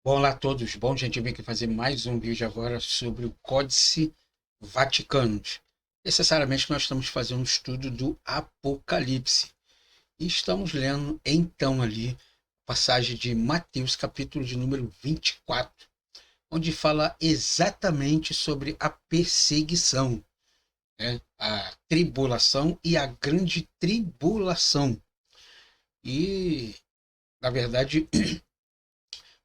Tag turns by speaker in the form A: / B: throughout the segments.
A: Olá a todos, bom, gente, eu vim aqui fazer mais um vídeo agora sobre o Códice Vaticanus. Necessariamente nós estamos fazendo um estudo do Apocalipse e estamos lendo então ali a passagem de Mateus, capítulo de número 24, onde fala exatamente sobre a perseguição, né? A tribulação e a grande tribulação. E, na verdade,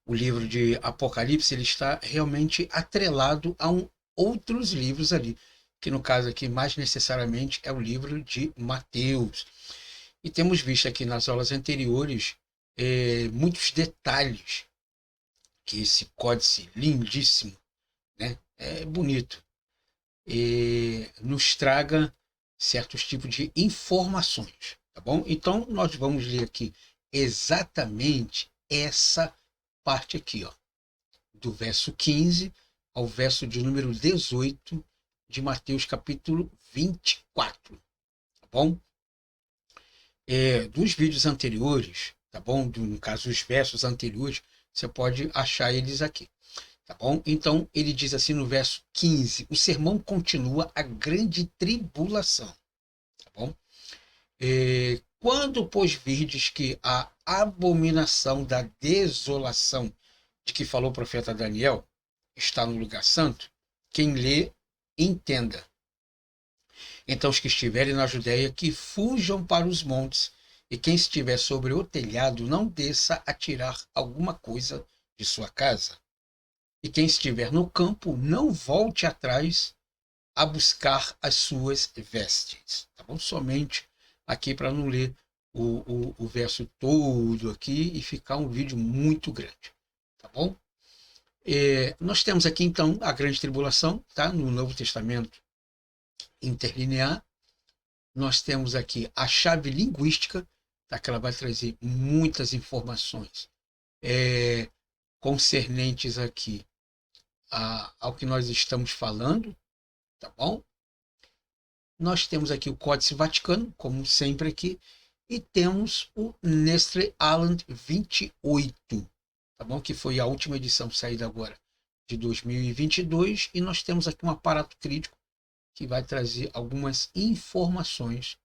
A: o livro de Apocalipse ele está realmente atrelado a outros livros ali, que no caso aqui mais necessariamente é o livro de Mateus. E temos visto aqui nas aulas anteriores muitos detalhes que esse códice lindíssimo, né, é bonito, e nos traga certos tipos de informações, tá bom? Então nós vamos ler aqui exatamente essa parte aqui, ó, do verso 15 ao verso de número 18 de Mateus capítulo 24, tá bom? Dos vídeos anteriores, tá bom? No caso, os versos anteriores, você pode achar eles aqui, tá bom? Então, ele diz assim no verso 15, o sermão continua a grande tribulação, tá bom? Quando, pois, virdes que a abominação da desolação de que falou o profeta Daniel está no lugar santo, quem lê, entenda. Então os que estiverem na Judéia, que fujam para os montes, e quem estiver sobre o telhado, não desça a tirar alguma coisa de sua casa. E quem estiver no campo, não volte atrás a buscar as suas vestes. Tá bom? Somente aqui para não ler o verso todo aqui e ficar um vídeo muito grande. Tá bom? Nós temos aqui então a grande tribulação, tá? No Novo Testamento interlinear. Nós temos aqui a chave linguística, tá? Que ela vai trazer muitas informações concernentes aqui ao que nós estamos falando, tá bom? Nós temos aqui o Códice Vaticano, como sempre aqui, e temos o Nestle Aland 28, tá bom? Que foi a última edição saída agora de 2022, e nós temos aqui um aparato crítico que vai trazer algumas informações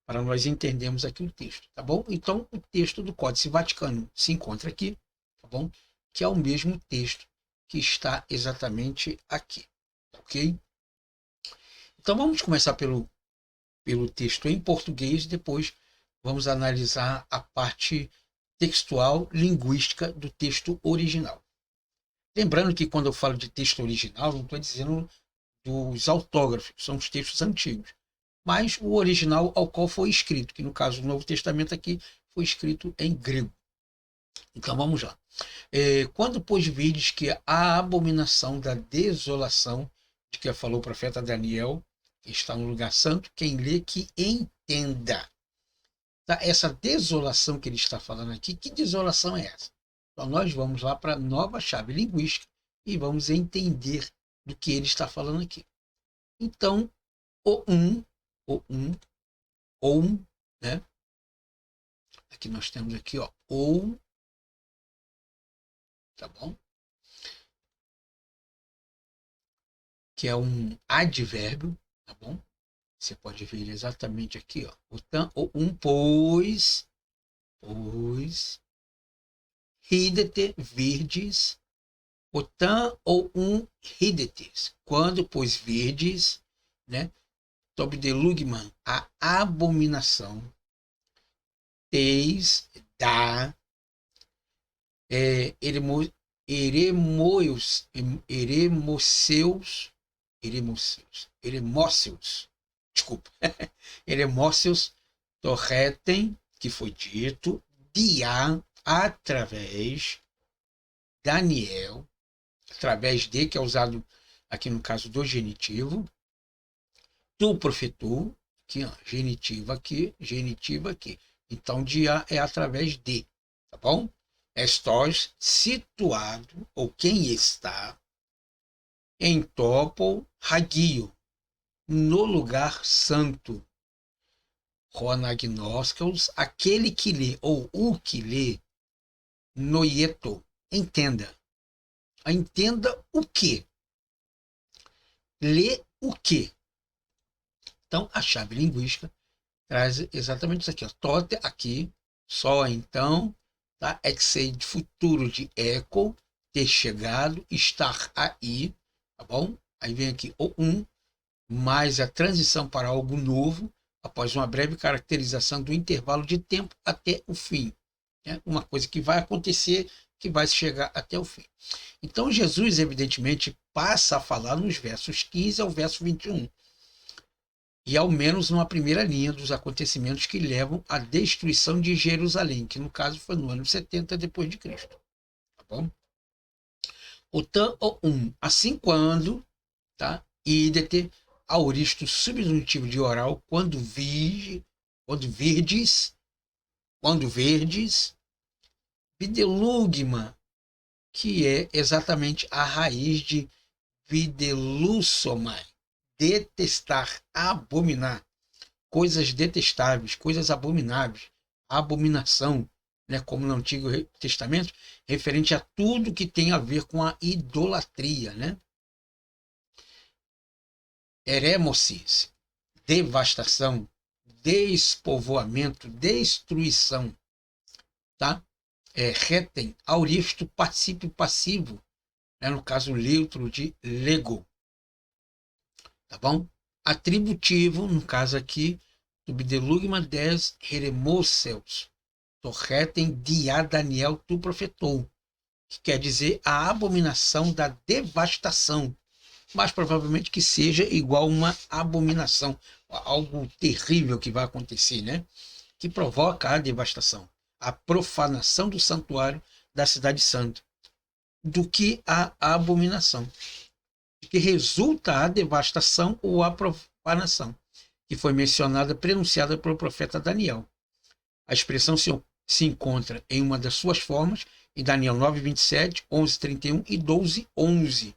A: para nós entendermos aqui o texto, tá bom? Então, o texto do Códice Vaticano se encontra aqui, tá bom? Que é o mesmo texto que está exatamente aqui, ok? Então, vamos começar pelo texto em português, depois vamos analisar a parte textual, linguística do texto original. Lembrando que quando eu falo de texto original, não estou dizendo dos autógrafos, são os textos antigos, mas o original ao qual foi escrito, que no caso do Novo Testamento aqui foi escrito em grego. Então vamos lá. Quando, pois, virdes que a abominação da desolação, de que falou o profeta Daniel, que está no lugar santo, quem lê que entenda. Tá? Essa desolação que ele está falando aqui, que desolação é essa? Então nós vamos lá para a nova chave linguística e vamos entender do que ele está falando aqui. Então, ou né? Aqui nós temos aqui, ó, ou, tá bom? Que é um advérbio, tá bom? Você pode ver exatamente aqui, ó, o tam ou pois, ridete, virdes, o tam ou ridetes, quando, pois, virdes, né? Sob delugman, a abominação, teis, da, eremoeus, eremóceus, desculpa, eremóceos torretem, que foi dito, dia, através, Daniel, através de, que é usado aqui no caso do genitivo, tu profetou, aqui, ó, genitiva aqui. Então, dia é através de, tá bom? Estás situado, ou quem está, em topo hagio, no lugar santo. Ronagnoskos, aquele que lê, ou o que lê, noieto, entenda. entenda o quê? Lê o quê? Então, a chave linguística traz exatamente isso aqui. Ó. Tote aqui, só então, tá? Exei de futuro de eco, ter chegado, estar aí, tá bom? Aí vem aqui o mais a transição para algo novo, após uma breve caracterização do intervalo de tempo até o fim. Né? Uma coisa que vai acontecer, que vai chegar até o fim. Então, Jesus, evidentemente, passa a falar nos versos 15 ao verso 21. E ao menos numa primeira linha dos acontecimentos que levam à destruição de Jerusalém, que no caso foi no ano 70 depois de Cristo. Tá bom? O tan ou assim quando, tá? Idete, auristo subjuntivo de oral, quando verdes, videolugma, que é exatamente a raiz de videlussomai, detestar, abominar, coisas detestáveis, coisas abomináveis, abominação, né, como no Antigo Testamento, referente a tudo que tem a ver com a idolatria, né? Eremosis, devastação, despovoamento, destruição, tá? Retem, auristo, particípio passivo, né? No caso, neutro de lego, tá bom? Atributivo, no caso aqui, subdelugma des heremosseus, torretem dia Daniel tu profetou, que quer dizer a abominação da devastação, mas provavelmente que seja igual uma abominação, algo terrível que vai acontecer, né? Que provoca a devastação, a profanação do santuário da cidade santa, do que a abominação, de que resulta a devastação ou a profanação, que foi mencionada, prenunciada pelo profeta Daniel. A expressão se encontra em uma das suas formas, em Daniel 9:27, 11:31 e 12:11,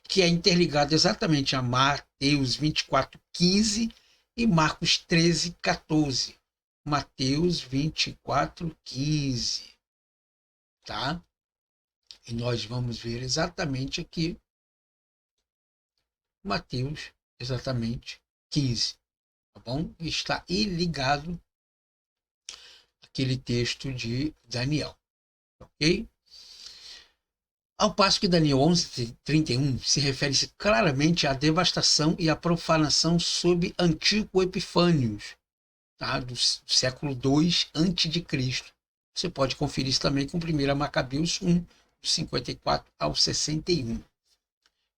A: que é interligado exatamente a Mateus 24:15 e Marcos 13:14. Mateus 24:15, tá? E nós vamos ver exatamente aqui Mateus exatamente 15, tá bom? Está ligado àquele texto de Daniel, ok? Ao passo que Daniel 11:31 se refere claramente à devastação e à profanação sob Antíoco Epifânios, tá? Do século II a.C. Você pode conferir isso também com 1 Macabeus 1, 54 ao 61.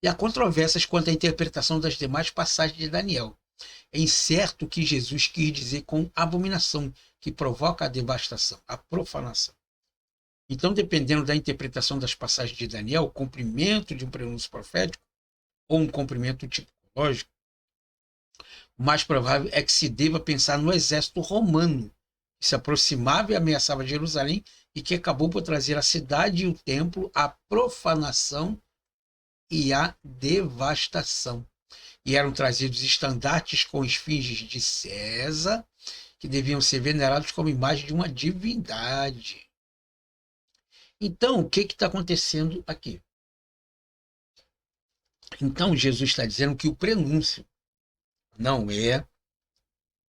A: E há controvérsias quanto à interpretação das demais passagens de Daniel. É incerto o que Jesus quis dizer com abominação, que provoca a devastação, a profanação. Então, dependendo da interpretação das passagens de Daniel, o cumprimento de um prenúncio profético ou um cumprimento tipológico, o mais provável é que se deva pensar no exército romano, que se aproximava e ameaçava Jerusalém e que acabou por trazer à cidade e o templo a profanação e a devastação. E eram trazidos estandartes com esfinges de César, que deviam ser venerados como imagem de uma divindade. Então, o que está acontecendo aqui? Então, Jesus está dizendo que o prenúncio não é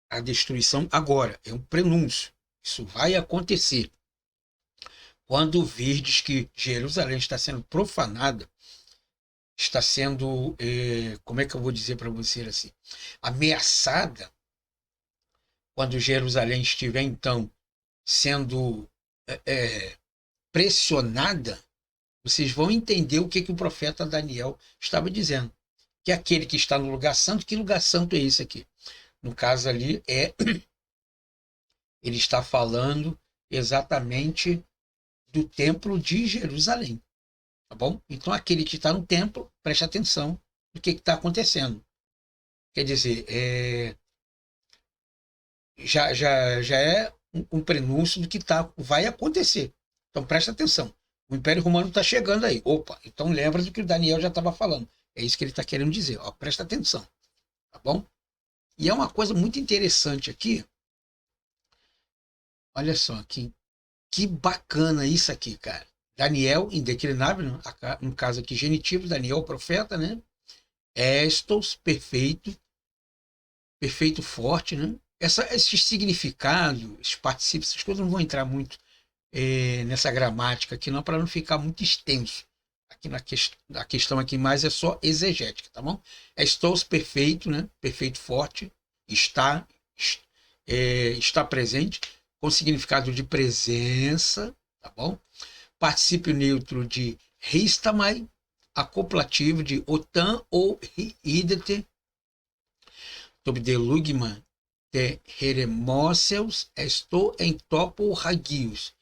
A: a destruição agora, é um prenúncio. Isso vai acontecer. Quando virdes que Jerusalém está sendo profanada, está sendo, como é que eu vou dizer para você assim, ameaçada, quando Jerusalém estiver, então, sendo pressionada, vocês vão entender o que o profeta Daniel estava dizendo. Que é aquele que está no lugar santo, que lugar santo é esse aqui? No caso ali, ele está falando exatamente do templo de Jerusalém. Tá bom? Então, aquele que está no templo, preste atenção no que está acontecendo. Quer dizer, já é um prenúncio do que vai acontecer. Então, preste atenção. O Império Romano está chegando aí. Opa, então lembra do que o Daniel já estava falando. É isso que ele está querendo dizer. Ó, presta atenção. Tá bom? E é uma coisa muito interessante aqui. Olha só, que bacana isso aqui, cara. Daniel, indeclinável, né? No caso aqui, genitivo, Daniel, profeta, né? Estos, perfeito, perfeito forte, né? Esse significado, esses particípios, essas coisas não vão entrar muito nessa gramática aqui, não, para não ficar muito extenso. Aqui a questão aqui mais é só exegética, tá bom? Estou perfeito, né? Perfeito forte, está, está presente, com significado de presença, tá bom? Particípio neutro de ristamai, acoplativo de otan ou idete, tobdelugman, de heremóceus, estou em topo ragios.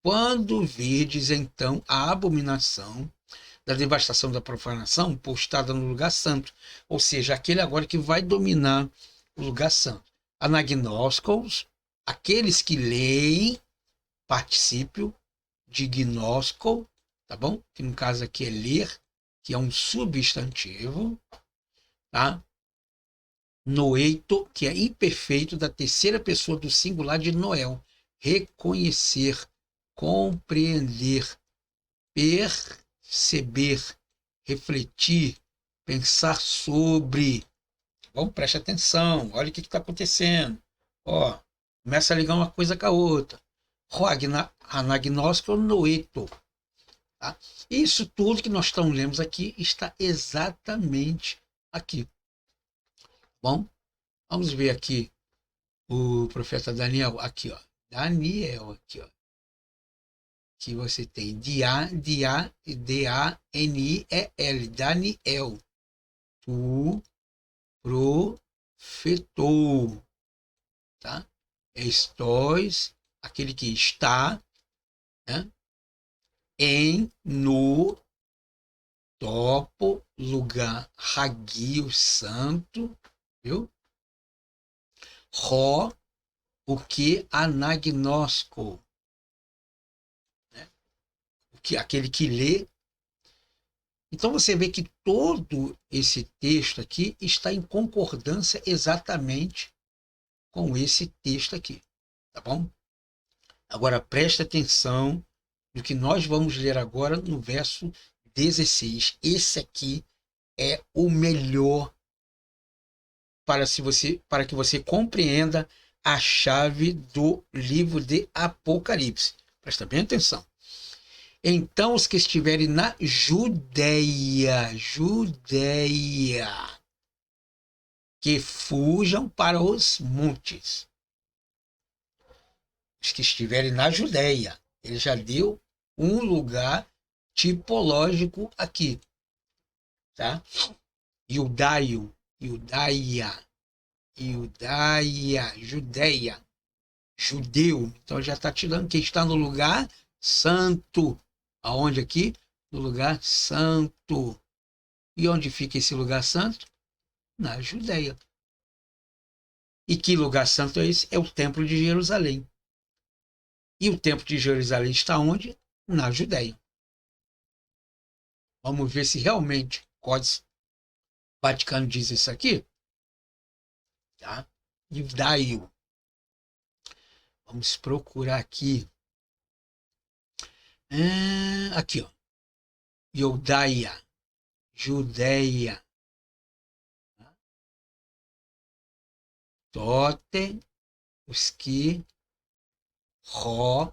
A: Quando virdes, então, a abominação da devastação da profanação postada no lugar santo, ou seja, aquele agora que vai dominar o lugar santo. Anagnóscos, aqueles que leem, particípio de gnosco, tá bom? Que no caso aqui é ler, que é um substantivo, tá? Noeito, que é imperfeito da terceira pessoa do singular de Noel. Reconhecer, compreender, perceber, refletir, pensar sobre. Bom, preste atenção, olha o que está acontecendo. Ó, começa a ligar uma coisa com a outra. Anagnóstico noeto. Tá? Isso tudo que nós estamos lendo aqui está exatamente aqui. Bom, vamos ver aqui o profeta Daniel. Aqui, ó. Daniel, aqui, ó. Que você tem D-A-N-I-E-L. Daniel. Tu profetou. Tá? Estóis, aquele que está, né? No topo, lugar Hagio santo, viu? Ró, o que anagnosco, né? Aquele que lê. Então você vê que todo esse texto aqui está em concordância exatamente com esse texto aqui, tá bom? Agora preste atenção no que nós vamos ler agora no verso 16. Esse aqui é o melhor para que você compreenda a chave do livro de Apocalipse. Presta bem atenção. Então os que estiverem na Judéia, que fujam para os montes. Os que estiverem na Judéia, ele já deu um lugar tipológico aqui, tá? Judaia, Judéia, judeu. Então já está tirando quem está no lugar santo. Aonde aqui? No lugar santo. E onde fica esse lugar santo? Na Judéia. E que lugar santo é esse? É o Templo de Jerusalém. E o Templo de Jerusalém está onde? Na Judéia. Vamos ver se realmente o Códice Vaticano diz isso aqui. Tá? Judaio. Vamos procurar aqui. Aqui, ó. Judéia. Tote, os que, Ró,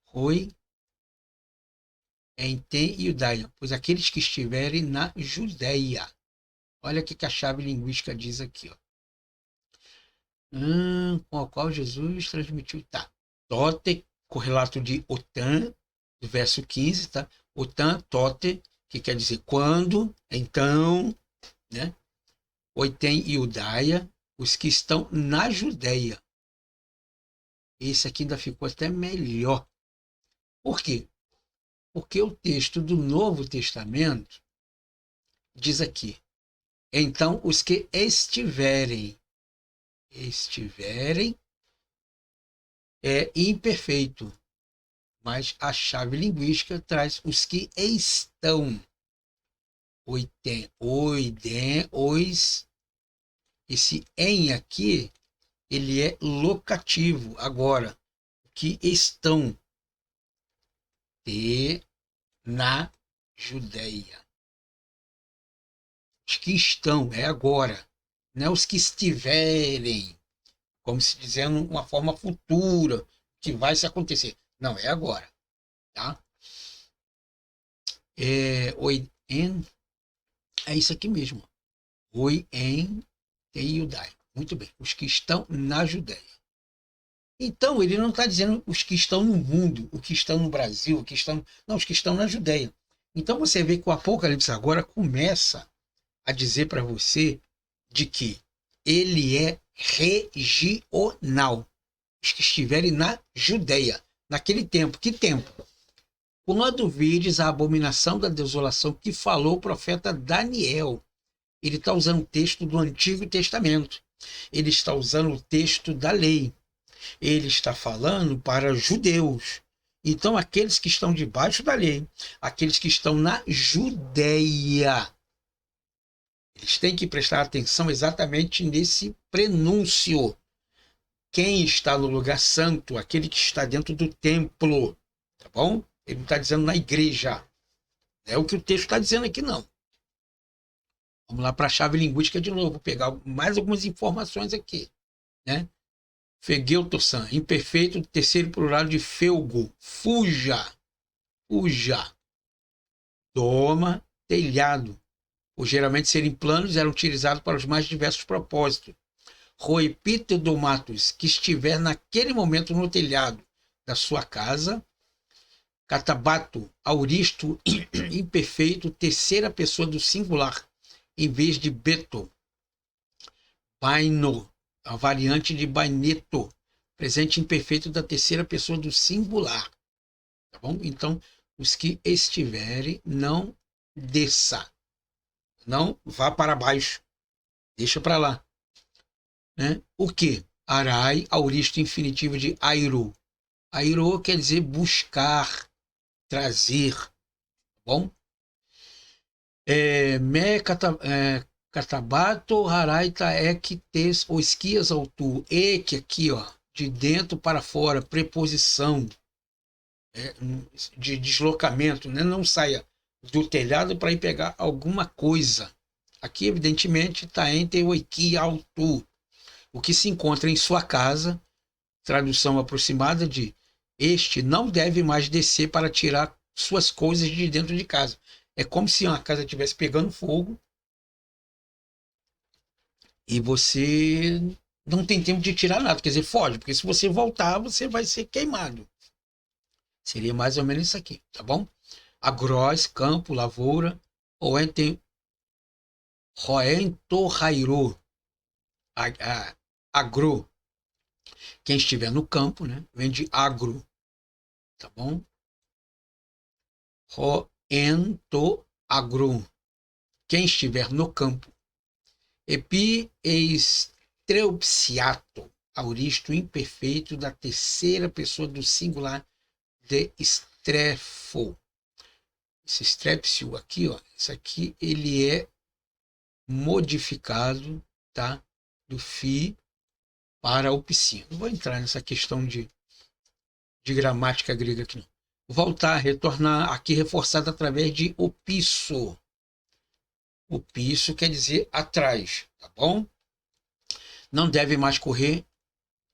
A: Rui, Enten e Judaia, pois aqueles que estiverem na Judéia. Olha o que a chave linguística diz aqui, ó. Com a qual Jesus transmitiu. Tá. Tote, correlato de Otan, do verso 15, tá? Otan, tote, que quer dizer quando, então, né? Oiten e Judaia, os que estão na Judéia. Esse aqui ainda ficou até melhor. Por quê? Porque o texto do Novo Testamento diz aqui: então os que estiverem é imperfeito, mas a chave linguística traz os que estão. Oiden, os. Esse em aqui, ele é locativo. Agora, que estão. ter na Judeia. Os que estão, é agora. Não é os que estiverem, como se dizendo uma forma futura, que vai se acontecer. Não, é agora. Tá? É isso aqui mesmo. Oi em Teiudai. Muito bem. Os que estão na Judéia. Então, ele não está dizendo os que estão no mundo, os que estão no Brasil, os que estão. Não, os que estão na Judéia. Então você vê que o Apocalipse agora começa a dizer para você de que ele é regional. Os que estiverem na Judéia, naquele tempo. Que tempo? Quando vires a abominação da desolação que falou o profeta Daniel. Ele está usando o texto do Antigo Testamento. Ele está usando o texto da lei. Ele está falando para judeus. Então, aqueles que estão debaixo da lei, aqueles que estão na Judéia, eles têm que prestar atenção exatamente nesse prenúncio. Quem está no lugar santo, aquele que está dentro do templo, tá bom? Ele não está dizendo na igreja. Não é o que o texto está dizendo aqui, não. Vamos lá para a chave linguística de novo, vou pegar mais algumas informações aqui, né? Fegeutosan, imperfeito, terceiro plural de felgo, fuja, fuja. Doma, telhado, por geralmente serem planos, eram utilizados para os mais diversos propósitos. Roepítedomatos, que estiver naquele momento no telhado da sua casa. Catabato, auristo, imperfeito, terceira pessoa do singular, em vez de beto. Baino, a variante de baineto, presente imperfeito da terceira pessoa do singular. Tá bom? Então, os que estiverem, não desça. Não vá para baixo. Deixa para lá. Né? O que? Arai, auristo infinitivo de airo. Airo quer dizer buscar, trazer. Tá bom? Catabato, haraita, tes, ou esquias ao tu. Que aqui, ó, de dentro para fora, preposição de deslocamento, né? Não saia do telhado para ir pegar alguma coisa. Aqui, evidentemente, está entre o equi ao tu. O que se encontra em sua casa, tradução aproximada de este não deve mais descer para tirar suas coisas de dentro de casa. É como se uma casa estivesse pegando fogo e você não tem tempo de tirar nada. Quer dizer, foge, porque se você voltar, você vai ser queimado. Seria mais ou menos isso aqui, tá bom? Agrós, campo, lavoura, ou roentorrairo, agro. Quem estiver no campo, né? Vem de agro, tá bom? Roentoagro. Quem estiver no campo. Epiestreupsiato, auristo imperfeito da terceira pessoa do singular de estrefo. Esse estrepsio aqui, ó, isso aqui ele é modificado, tá? Do fi para o psi. Não vou entrar nessa questão de gramática grega aqui não. Voltar, retornar, aqui reforçado através de opisso. Opisso quer dizer atrás, tá bom? Não deve mais correr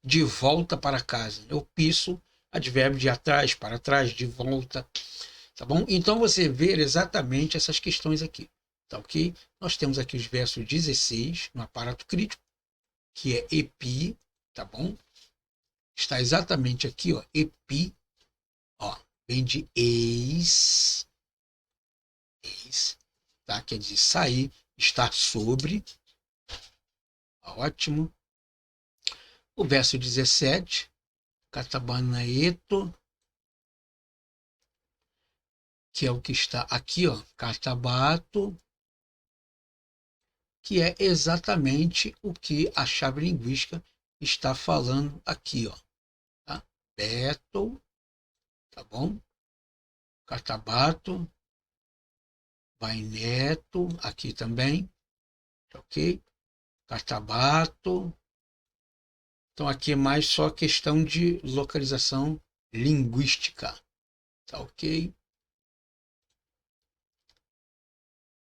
A: de volta para casa. Opisso, advérbio de atrás, para trás, de volta, tá bom? Então você vê exatamente essas questões aqui, tá ok? Nós temos aqui os versos 16 no aparato crítico, que é epi, tá bom? Está exatamente aqui, ó, epi, ó, vem de eis, tá? Quer dizer sair, estar sobre, ótimo. O verso 17, catabanaeto, que é o que está aqui, ó, catabato, que é exatamente o que a chave linguística está falando aqui, ó. Tá? Beto, tá bom? Catabato, Baineto, aqui também, ok? Catabato. Então aqui é mais só questão de localização linguística, Tá ok?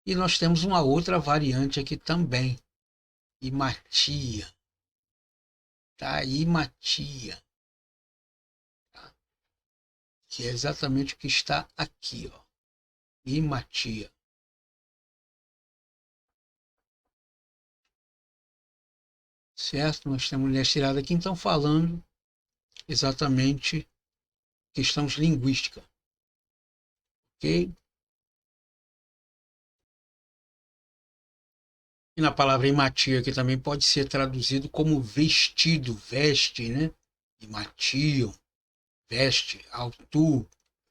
A: E nós temos uma outra variante aqui também, Imatia. Tá? Imatia. Tá? Que é exatamente o que está aqui, ó. Imatia. Certo? Nós temos linhas tiradas aqui, então, falando exatamente questões linguísticas. Ok? E na palavra imatia, que também pode ser traduzido como vestido, veste, né? Imatiam, veste, autu,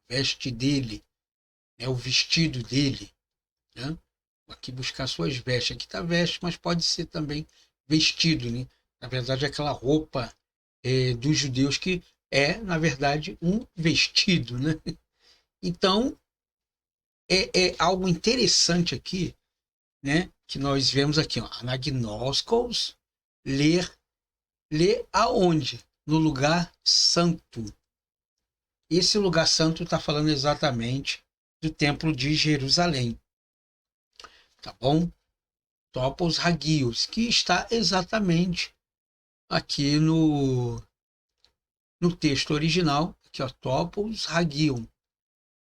A: veste dele, é o vestido dele, né? Aqui buscar suas vestes, aqui está veste, mas pode ser também vestido, né? Na verdade, aquela roupa dos judeus que é, na verdade, um vestido, né? Então, é algo interessante aqui, né? Que nós vemos aqui, ó, anagnoskos, ler aonde? No lugar santo. Esse lugar santo está falando exatamente do templo de Jerusalém, tá bom? Topos Hagios, que está exatamente aqui no texto original, aqui ó, Topos Hagion,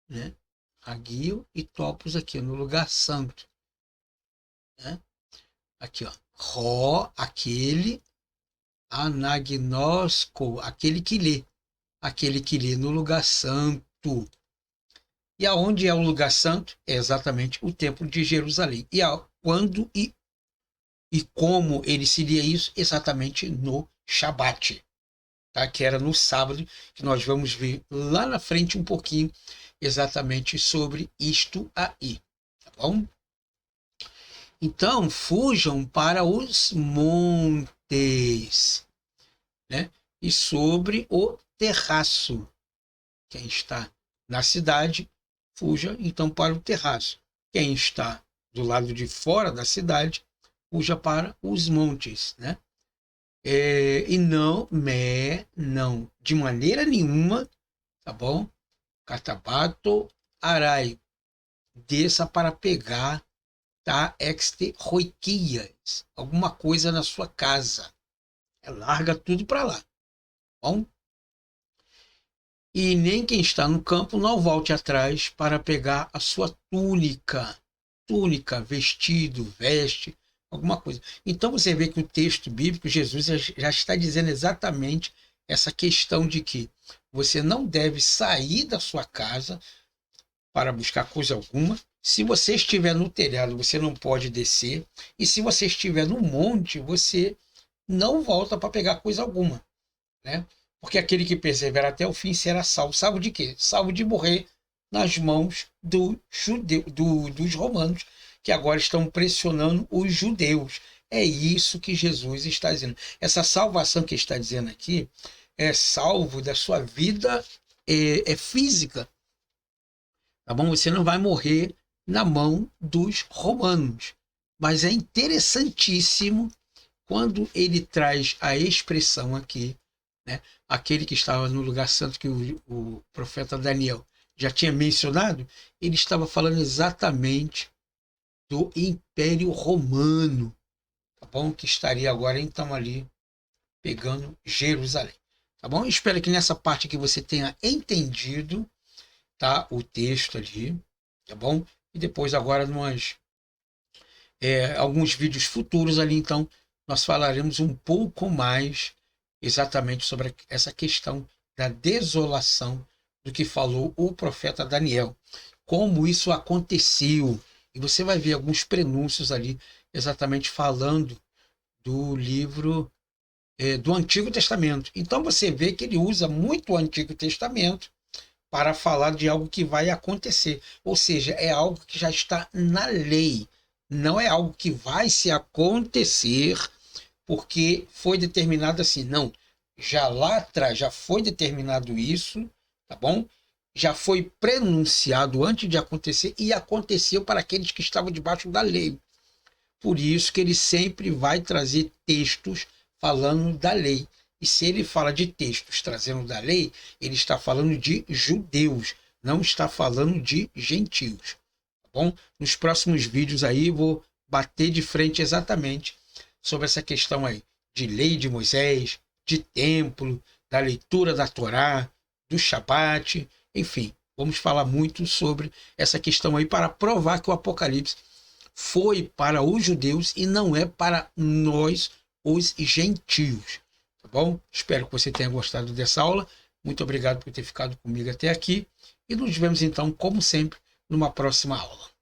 A: né? Hagio e Topos aqui no lugar santo, né? Aqui ó, Ró, aquele, Anagnosco, aquele que lê no lugar santo. E aonde é o lugar santo? É exatamente o templo de Jerusalém. E quando e como ele seria isso? Exatamente no Shabat, tá? Que era no sábado, que nós vamos ver lá na frente um pouquinho exatamente sobre isto aí, tá bom? Então, fujam para os montes, né? E sobre o terraço. Quem está na cidade, fuja então para o terraço. Quem está do lado de fora da cidade, fuja para os montes, né? E não, não, de maneira nenhuma, tá bom? Catabato, arai, desça para pegar, tá? Exte roiquias, alguma coisa na sua casa. Larga tudo para lá, tá bom? E nem quem está no campo não volte atrás para pegar a sua túnica, vestido, veste, alguma coisa. Então você vê que o texto bíblico, Jesus já está dizendo exatamente essa questão de que você não deve sair da sua casa para buscar coisa alguma. Se você estiver no telhado, você não pode descer. E se você estiver no monte, você não volta para pegar coisa alguma, né? Porque aquele que persevera até o fim será salvo. Salvo de quê? Salvo de morrer nas mãos dos romanos, que agora estão pressionando os judeus. É isso que Jesus está dizendo. Essa salvação que está dizendo aqui é salvo da sua vida física. Tá bom? Você não vai morrer na mão dos romanos. Mas é interessantíssimo quando ele traz a expressão aqui, né? Aquele que estava no lugar santo que o profeta Daniel já tinha mencionado, ele estava falando exatamente do Império Romano, tá bom? Que estaria agora então ali pegando Jerusalém, tá bom? Espero que nessa parte aqui você tenha entendido, tá? O texto ali, tá bom? E depois agora alguns vídeos futuros ali, então nós falaremos um pouco mais exatamente sobre essa questão da desolação do que falou o profeta Daniel, como isso aconteceu. E você vai ver alguns prenúncios ali, exatamente falando do livro do Antigo Testamento. Então você vê que ele usa muito o Antigo Testamento para falar de algo que vai acontecer. Ou seja, é algo que já está na lei. Não é algo que vai se acontecer porque foi determinado assim. Não. Já lá atrás já foi determinado isso, tá bom? Já foi prenunciado antes de acontecer e aconteceu para aqueles que estavam debaixo da lei. Por isso que ele sempre vai trazer textos falando da lei. E se ele fala de textos trazendo da lei, ele está falando de judeus. não está falando de gentios, tá bom? Nos próximos vídeos aí vou bater de frente exatamente sobre essa questão aí de lei de Moisés, de templo, da leitura da Torá, do Shabat, enfim, vamos falar muito sobre essa questão aí para provar que o Apocalipse foi para os judeus e não é para nós, os gentios. Tá bom? Espero que você tenha gostado dessa aula. Muito obrigado por ter ficado comigo até aqui. E nos vemos então, como sempre, numa próxima aula.